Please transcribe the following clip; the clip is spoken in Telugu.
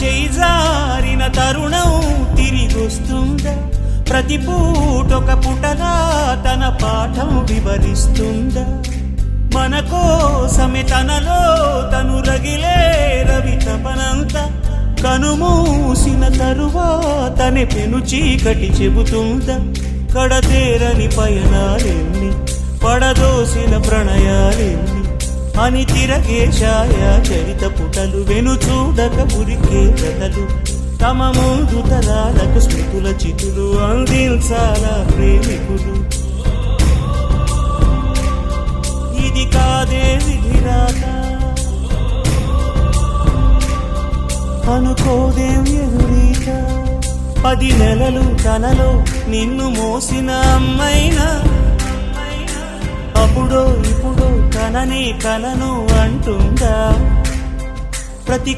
చేయి జారిన తరుణం తిరిగొస్తుందా? ప్రతి పూటొక పుటలా తన పాఠం వివరిస్తుందా? మన కోసమే తనలో తను రగిలే రవి తపనంతా కనుమూసిన తరువాతనే పెను చీకటి చెబుతుందా? కడతేరని పయనాలెన్ని పడదోసిన ప్రణయాలెన్ని అని తిరగే ఛాయా చరిత పుటలు వెను చూడక ఉరికే కథలు తమ ముందు తరాలకు స్మృతుల చితులు అందించాలా ప్రేమికులు. ఇది కాదే విధిరాత అనుకోదేం ఎదురీత. 10 నెలలు తనలో నిన్ను మోసిన అమ్మైనా అప్పుడో ఇప్పుడో కననే కలను అంటుందా? ప్రతి